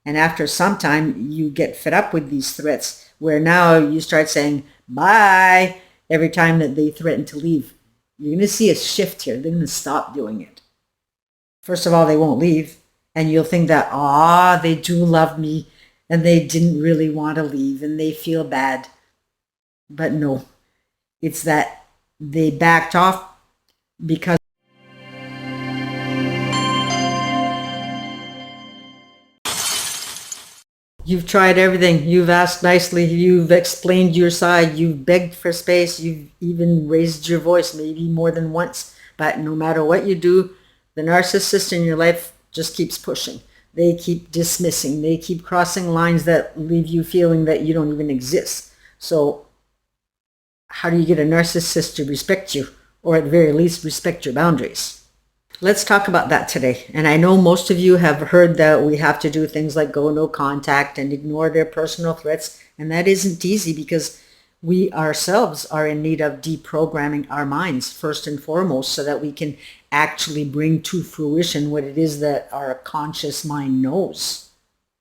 And after some time, you get fed up with these threats, where now you start saying bye every time that they threaten to leave. You're going to see a shift here. They're going to stop doing it. First of all, they won't leave. And you'll think that, they do love me and they didn't really want to leave and they feel bad. But no, it's that they backed off because you've tried everything. You've asked nicely. You've explained your side. You've begged for space. You've even raised your voice, maybe more than once. But no matter what you do, the narcissist in your life just keeps pushing. They keep dismissing. They keep crossing lines that leave you feeling that you don't even exist. So how do you get a narcissist to respect you, or at the very least respect your boundaries? Let's talk about that today. And I know most of you have heard that we have to do things like go no contact and ignore their personal threats. And that isn't easy because we ourselves are in need of deprogramming our minds first and foremost, so that we can actually bring to fruition what it is that our conscious mind knows.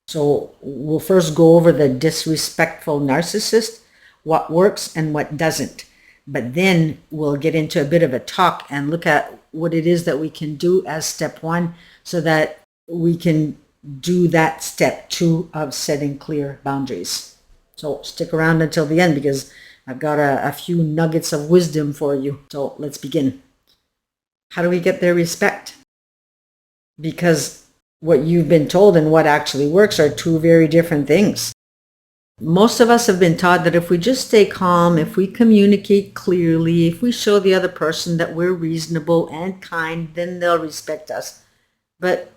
So we'll first go over the disrespectful narcissist, what works and what doesn't. But then we'll get into a bit of a talk and look at what it is that we can do as step one, so that we can do that step two of setting clear boundaries. So stick around until the end because I've got a few nuggets of wisdom for you. So let's begin. How do we get their respect? Because what you've been told and what actually works are two very different things. Most of us have been taught that if we just stay calm, if we communicate clearly, if we show the other person that we're reasonable and kind, then they'll respect us. But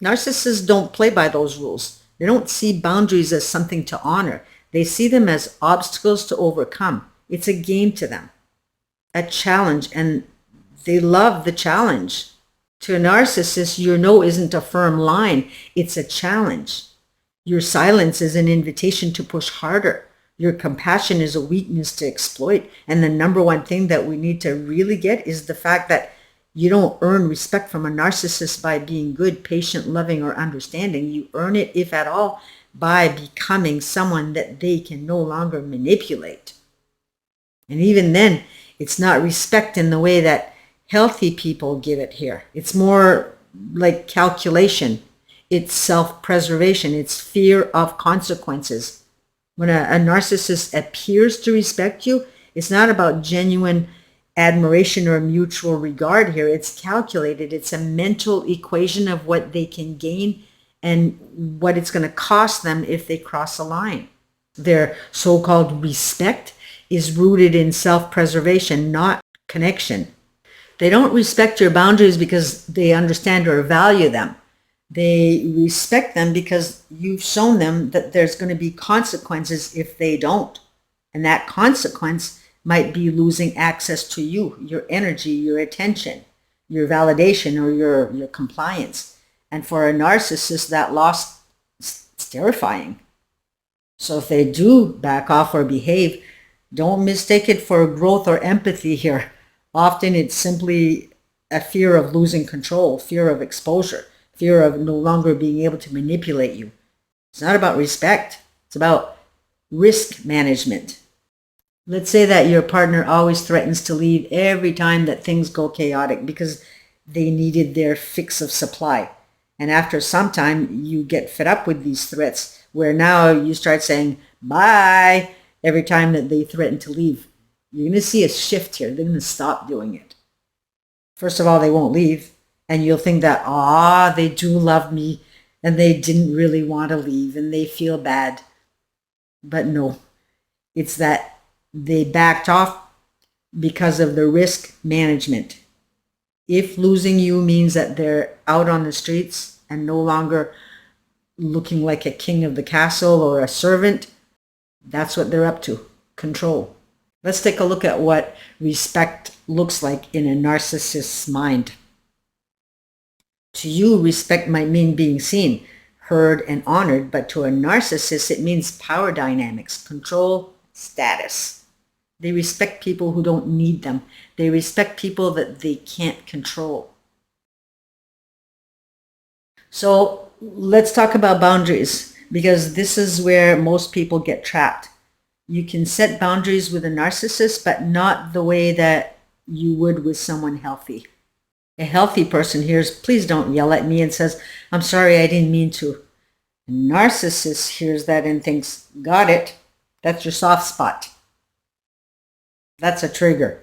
narcissists don't play by those rules. They don't see boundaries as something to honor. They see them as obstacles to overcome. It's a game to them, a challenge, and they love the challenge. To a narcissist, your no isn't a firm line. It's a challenge. Your silence is an invitation to push harder. Your compassion is a weakness to exploit. And the number one thing that we need to really get is the fact that you don't earn respect from a narcissist by being good, patient, loving, or understanding. You earn it, if at all, by becoming someone that they can no longer manipulate. And even then, it's not respect in the way that healthy people give it here. It's more like calculation. It's self-preservation. It's fear of consequences. When a narcissist appears to respect you, it's not about genuine admiration or mutual regard here. It's calculated. It's a mental equation of what they can gain and what it's going to cost them if they cross a line. Their so-called respect is rooted in self-preservation, not connection. They don't respect your boundaries because they understand or value them. They respect them because you've shown them that there's going to be consequences if they don't. And that consequence might be losing access to you, your energy, your attention, your validation, or your compliance. And for a narcissist, that loss is terrifying. So if they do back off or behave, don't mistake it for growth or empathy here. Often it's simply a fear of losing control, fear of exposure, fear of no longer being able to manipulate you. It's not about respect. It's about risk management. Let's say that your partner always threatens to leave every time that things go chaotic because they needed their fix of supply. And after some time, you get fed up with these threats, where now you start saying bye every time that they threaten to leave. You're going to see a shift here. They're going to stop doing it. First of all, they won't leave. And you'll think that, they do love me and they didn't really want to leave and they feel bad. But no, it's that they backed off because of the risk management. If losing you means that they're out on the streets and no longer looking like a king of the castle or a servant, that's what they're up to, control. Let's take a look at what respect looks like in a narcissist's mind. To you, respect might mean being seen, heard, and honored, but to a narcissist, it means power dynamics, control, status. They respect people who don't need them. They respect people that they can't control. So let's talk about boundaries. because this is where most people get trapped. You can set boundaries with a narcissist, but not the way that you would with someone healthy. A healthy person hears, please don't yell at me, and says, I'm sorry, I didn't mean to. A narcissist hears that and thinks, got it. That's your soft spot. That's a trigger.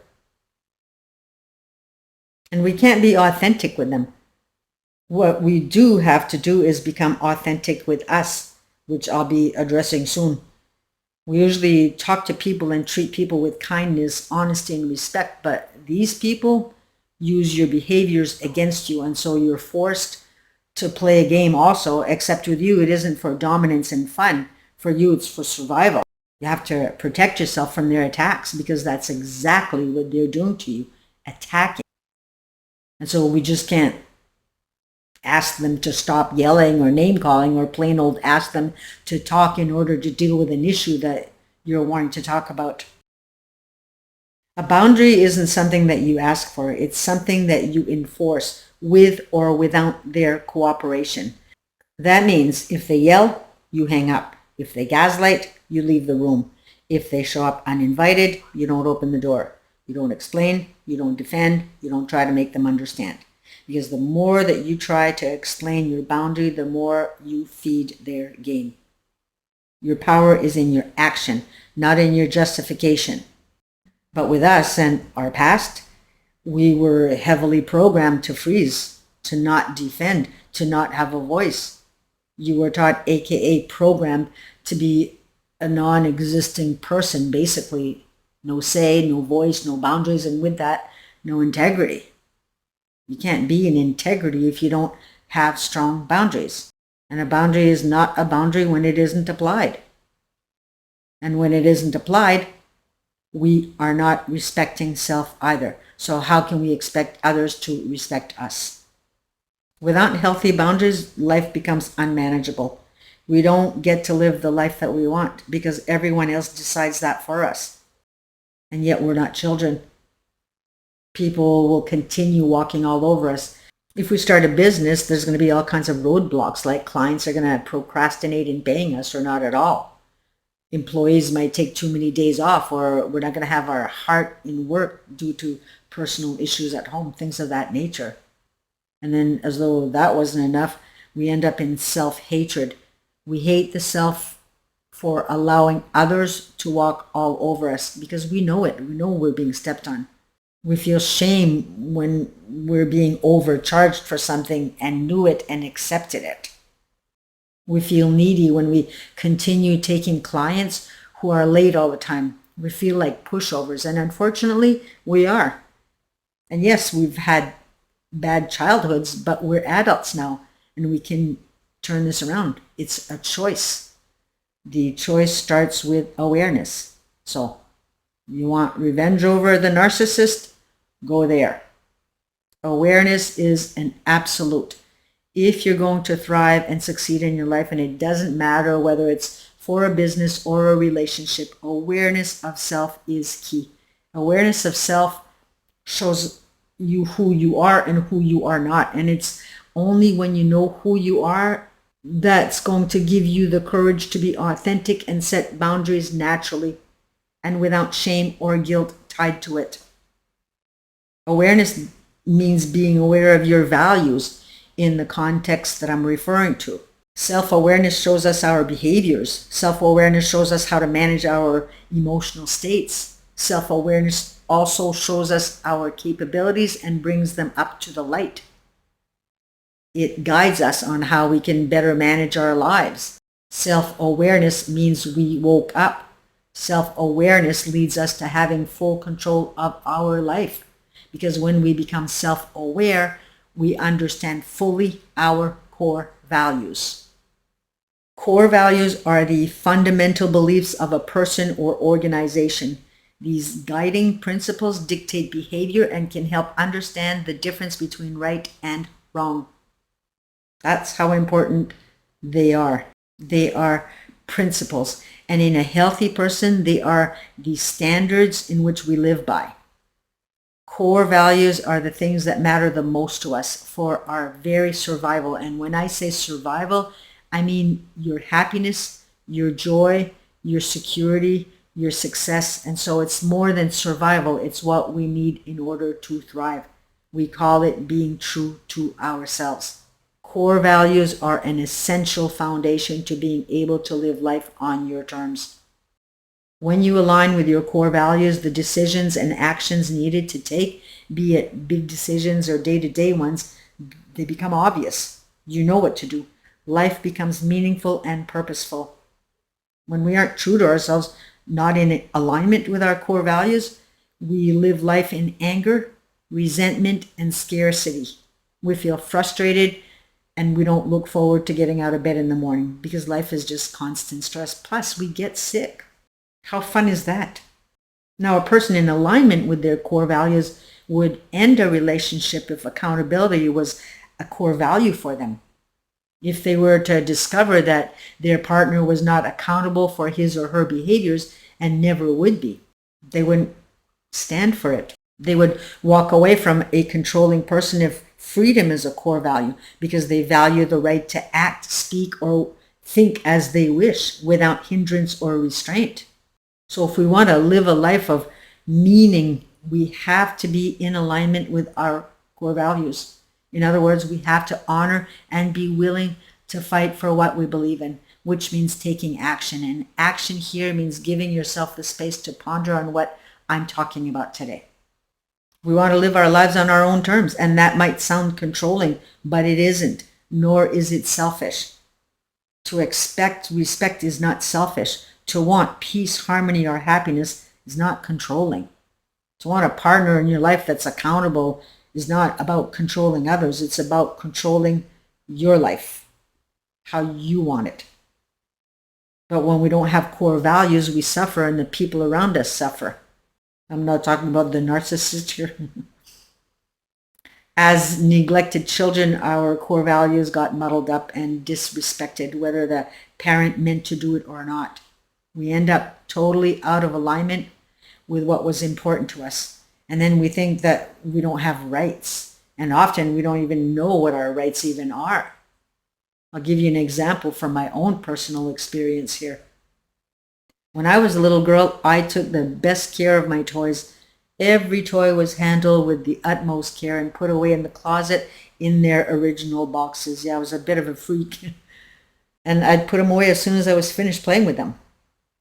And we can't be authentic with them. What we do have to do is become authentic with us, which I'll be addressing soon. We usually talk to people and treat people with kindness, honesty, and respect, but these people use your behaviors against you, and so you're forced to play a game also, except with you, it isn't for dominance and fun. For you, it's for survival. You have to protect yourself from their attacks, because that's exactly what they're doing to you, attacking. And so we just can't ask them to stop yelling or name calling, or plain old ask them to talk in order to deal with an issue that you're wanting to talk about. A boundary isn't something that you ask for. It's something that you enforce with or without their cooperation. That means if they yell, you hang up. If they gaslight, you leave the room. If they show up uninvited, you don't open the door. You don't explain, you don't defend, you don't try to make them understand. Because the more that you try to explain your boundary, the more you feed their game. Your power is in your action, not in your justification. But with us and our past, we were heavily programmed to freeze, to not defend, to not have a voice. You were taught, aka programmed, to be a non-existing person, basically. No say, no voice, no boundaries, and with that, no integrity. You can't be in integrity if you don't have strong boundaries. And a boundary is not a boundary when it isn't applied. And when it isn't applied, we are not respecting self either. So how can we expect others to respect us? Without healthy boundaries, life becomes unmanageable. We don't get to live the life that we want because everyone else decides that for us. And yet we're not children. People will continue walking all over us. If we start a business, there's going to be all kinds of roadblocks, like clients are going to procrastinate in paying us or not at all. Employees might take too many days off, or we're not going to have our heart in work due to personal issues at home, things of that nature. And then, as though that wasn't enough, we end up in self-hatred. We hate the self for allowing others to walk all over us because we know it. We know we're being stepped on. We feel shame when we're being overcharged for something and knew it and accepted it. We feel needy when we continue taking clients who are late all the time. We feel like pushovers, and unfortunately, we are. And yes, we've had bad childhoods, but we're adults now, and we can turn this around. It's a choice. The choice starts with awareness. So, you want revenge over the narcissist? Go there. Awareness is an absolute. If you're going to thrive and succeed in your life, and it doesn't matter whether it's for a business or a relationship, awareness of self is key. Awareness of self shows you who you are and who you are not. And it's only when you know who you are that's going to give you the courage to be authentic and set boundaries naturally and without shame or guilt tied to it. Awareness means being aware of your values in the context that I'm referring to. Self-awareness shows us our behaviors. Self-awareness shows us how to manage our emotional states. Self-awareness also shows us our capabilities and brings them up to the light. It guides us on how we can better manage our lives. Self-awareness means we woke up. Self-awareness leads us to having full control of our life. Because when we become self-aware, we understand fully our core values. Core values are the fundamental beliefs of a person or organization. These guiding principles dictate behavior and can help understand the difference between right and wrong. That's how important they are. They are principles. And in a healthy person, they are the standards in which we live by. Core values are the things that matter the most to us for our very survival. And when I say survival, I mean your happiness, your joy, your security, your success. And so it's more than survival. It's what we need in order to thrive. We call it being true to ourselves. Core values are an essential foundation to being able to live life on your terms. When you align with your core values, the decisions and actions needed to take, be it big decisions or day-to-day ones, they become obvious. You know what to do. Life becomes meaningful and purposeful. When we aren't true to ourselves, not in alignment with our core values, we live life in anger, resentment, and scarcity. We feel frustrated and we don't look forward to getting out of bed in the morning because life is just constant stress. Plus, we get sick. How fun is that? Now, a person in alignment with their core values would end a relationship if accountability was a core value for them. If they were to discover that their partner was not accountable for his or her behaviors and never would be, they wouldn't stand for it. They would walk away from a controlling person if freedom is a core value because they value the right to act, speak, or think as they wish without hindrance or restraint. So if we want to live a life of meaning, we have to be in alignment with our core values. In other words, we have to honor and be willing to fight for what we believe in, which means taking action. And action here means giving yourself the space to ponder on what I'm talking about today. We want to live our lives on our own terms, and that might sound controlling, but it isn't, nor is it selfish. To expect respect is not selfish. To want peace, harmony, or happiness is not controlling. To want a partner in your life that's accountable is not about controlling others. It's about controlling your life, how you want it. But when we don't have core values, we suffer and the people around us suffer. I'm not talking about the narcissist here. As neglected children, our core values got muddled up and disrespected, whether the parent meant to do it or not. We end up totally out of alignment with what was important to us. And then we think that we don't have rights. And often we don't even know what our rights even are. I'll give you an example from my own personal experience here. When I was a little girl, I took the best care of my toys. Every toy was handled with the utmost care and put away in the closet in their original boxes. Yeah, I was a bit of a freak. And I'd put them away as soon as I was finished playing with them.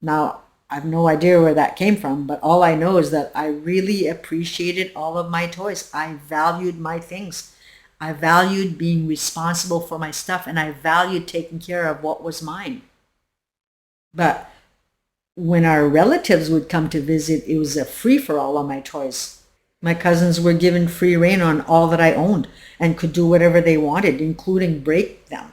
Now, I have no idea where that came from, but all I know is that I really appreciated all of my toys. I valued my things. I valued being responsible for my stuff, and I valued taking care of what was mine. But when our relatives would come to visit, it was a free-for-all on my toys. My cousins were given free rein on all that I owned and could do whatever they wanted, including break them.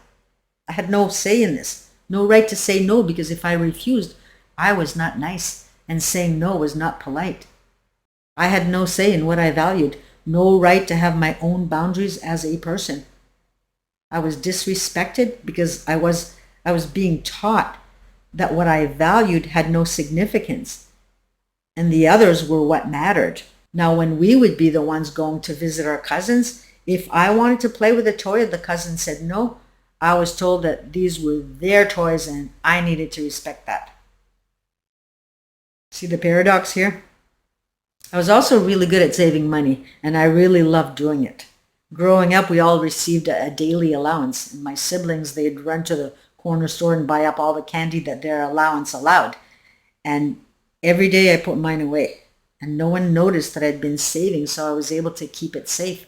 I had no say in this, no right to say no, because if I refused, I was not nice, and saying no was not polite. I had no say in what I valued, no right to have my own boundaries as a person. I was disrespected because I was being taught that what I valued had no significance, and the others were what mattered. Now, when we would be the ones going to visit our cousins, if I wanted to play with a toy and the cousin said no, I was told that these were their toys and I needed to respect that. See the paradox here? I was also really good at saving money, and I really loved doing it. Growing up, we all received a daily allowance, and my siblings, they'd run to the corner store and buy up all the candy that their allowance allowed. And every day I put mine away, and no one noticed that I'd been saving, so I was able to keep it safe.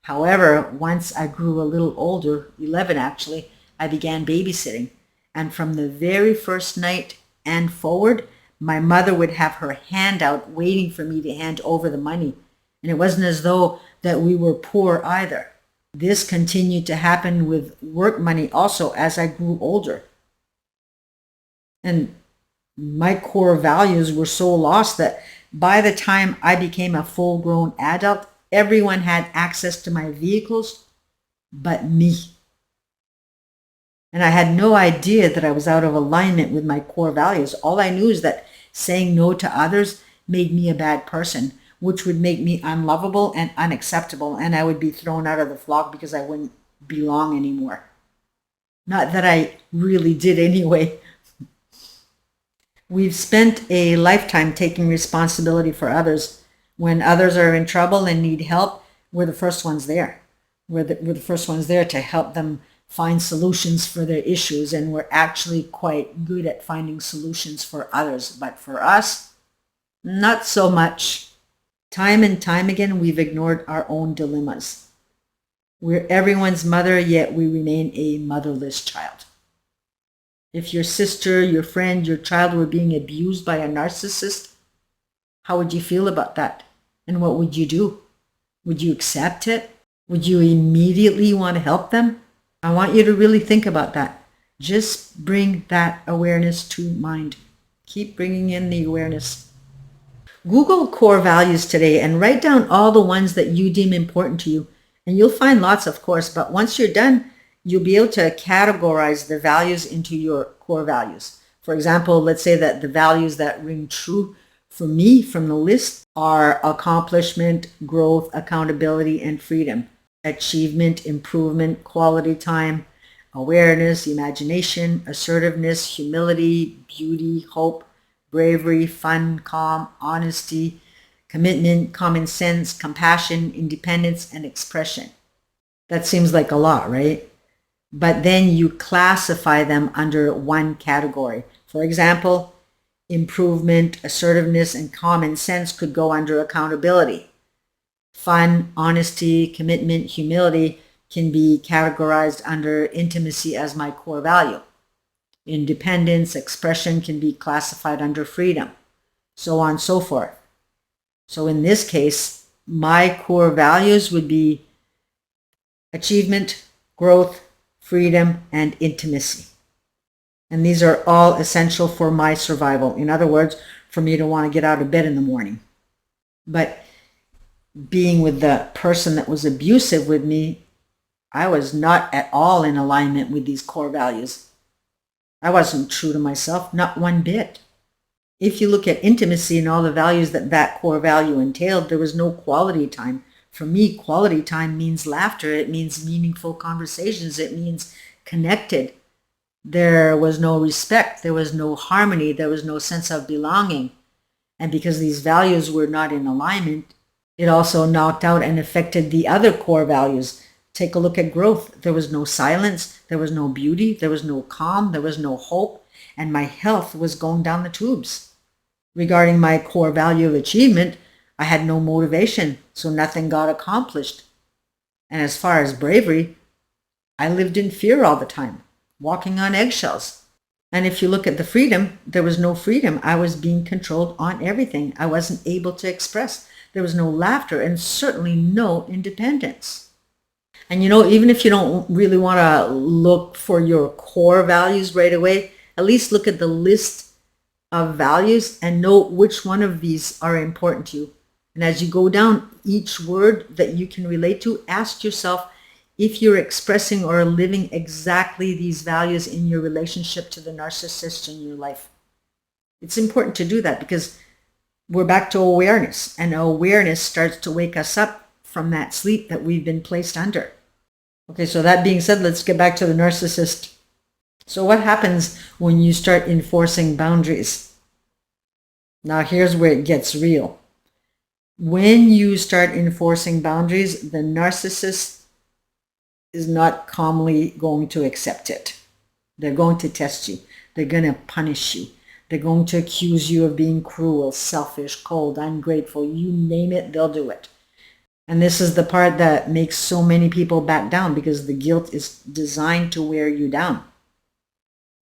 However, once I grew a little older, 11 actually, I began babysitting. And from the very first night and forward, my mother would have her hand out waiting for me to hand over the money. And it wasn't as though that we were poor either. This continued to happen with work money also as I grew older. And my core values were so lost that by the time I became a full-grown adult, everyone had access to my vehicles but me. And I had no idea that I was out of alignment with my core values. All I knew is that saying no to others made me a bad person, which would make me unlovable and unacceptable, and I would be thrown out of the flock because I wouldn't belong anymore. Not that I really did anyway. We've spent a lifetime taking responsibility for others. When others are in trouble and need help, we're the first ones there. We're the first ones there to help them find solutions for their issues, and we're actually quite good at finding solutions for others. But for us, not so much. Time and time again, we've ignored our own dilemmas. We're everyone's mother, yet we remain a motherless child. If your sister, your friend, your child were being abused by a narcissist, how would you feel about that? And what would you do? Would you accept it? Would you immediately want to help them? I want you to really think about that. Just bring that awareness to mind. Keep bringing in the awareness. Google core values today and write down all the ones that you deem important to you. And you'll find lots, of course, but once you're done, you'll be able to categorize the values into your core values. For example, let's say that the values that ring true for me from the list are accomplishment, growth, accountability, and freedom. Achievement, improvement, quality time, awareness, imagination, assertiveness, humility, beauty, hope, bravery, fun, calm, honesty, commitment, common sense, compassion, independence, and expression. That seems like a lot, right? But then you classify them under one category. For example, improvement, assertiveness, and common sense could go under accountability. Fun, honesty, commitment, humility can be categorized under intimacy as my core value. Independence, expression can be classified under freedom, so on and so forth. So in this case, my core values would be achievement, growth, freedom, and intimacy. And these are all essential for my survival. In other words, for me to want to get out of bed in the morning. But being with the person that was abusive with me, I was not at all in alignment with these core values. I wasn't true to myself, not one bit. If you look at intimacy and all the values that that core value entailed, there was no quality time. For me, quality time means laughter. It means meaningful conversations. It means connected. There was no respect. There was no harmony. There was no sense of belonging. And because these values were not in alignment, it also knocked out and affected the other core values. Take a look at growth. There was no silence. There was no beauty. There was no calm. There was no hope. And my health was going down the tubes. Regarding my core value of achievement, I had no motivation, so nothing got accomplished. And as far as bravery, I lived in fear all the time, walking on eggshells. And if you look at the freedom, there was no freedom. I was being controlled on everything. I wasn't able to express. There was no laughter and certainly no independence. And even if you don't really want to look for your core values right away, at least look at the list of values and know which one of these are important to you. And as you go down each word that you can relate to, ask yourself if you're expressing or living exactly these values in your relationship to the narcissist in your life. It's important to do that because we're back to awareness, and awareness starts to wake us up from that sleep that we've been placed under. Okay, so that being said, let's get back to the narcissist. So what happens when you start enforcing boundaries? Now here's where it gets real. When you start enforcing boundaries, the narcissist is not calmly going to accept it. They're going to test you. They're going to punish you. They're going to accuse you of being cruel, selfish, cold, ungrateful. You name it, they'll do it. And this is the part that makes so many people back down because the guilt is designed to wear you down.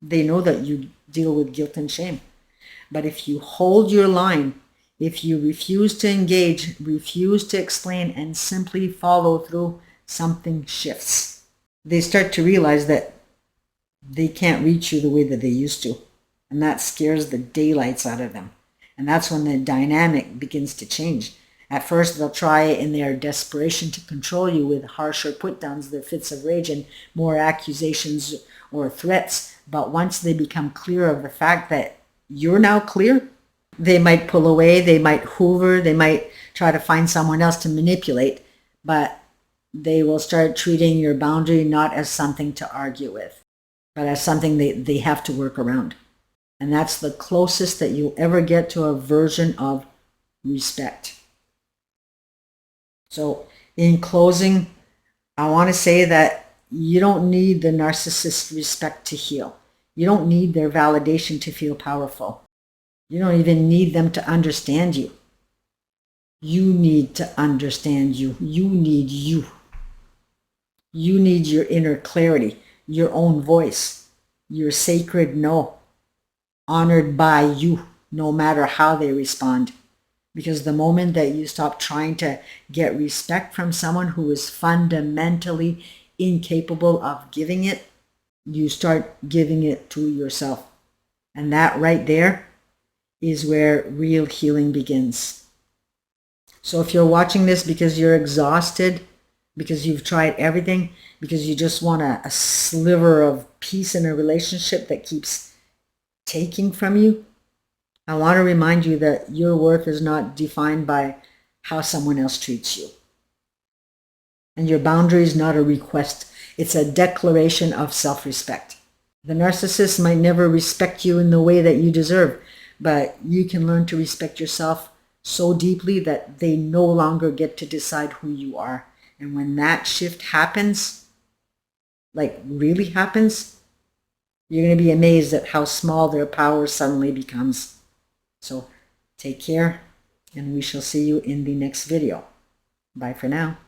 They know that you deal with guilt and shame. But if you hold your line, if you refuse to engage, refuse to explain, and simply follow through, something shifts. They start to realize that they can't reach you the way that they used to. And that scares the daylights out of them. And that's when the dynamic begins to change. At first, they'll try in their desperation to control you with harsher put-downs, their fits of rage, and more accusations or threats. But once they become clear of the fact that you're now clear, they might pull away, they might hoover, they might try to find someone else to manipulate, but they will start treating your boundary not as something to argue with. but that's something they have to work around. And that's the closest that you'll ever get to a version of respect. So in closing, I want to say that you don't need the narcissist's respect to heal. You don't need their validation to feel powerful. You don't even need them to understand you. You need to understand you. You need you. You need your inner clarity, your own voice, your sacred no, honored by you, no matter how they respond. Because the moment that you stop trying to get respect from someone who is fundamentally incapable of giving it, you start giving it to yourself. And that right there is where real healing begins. So if you're watching this because you're exhausted, because you've tried everything, because you just want a sliver of peace in a relationship that keeps taking from you, I want to remind you that your worth is not defined by how someone else treats you. And your boundary is not a request. It's a declaration of self-respect. The narcissist might never respect you in the way that you deserve, but you can learn to respect yourself so deeply that they no longer get to decide who you are. And when that shift happens, like really happens, you're going to be amazed at how small their power suddenly becomes. So take care, and we shall see you in the next video. Bye for now.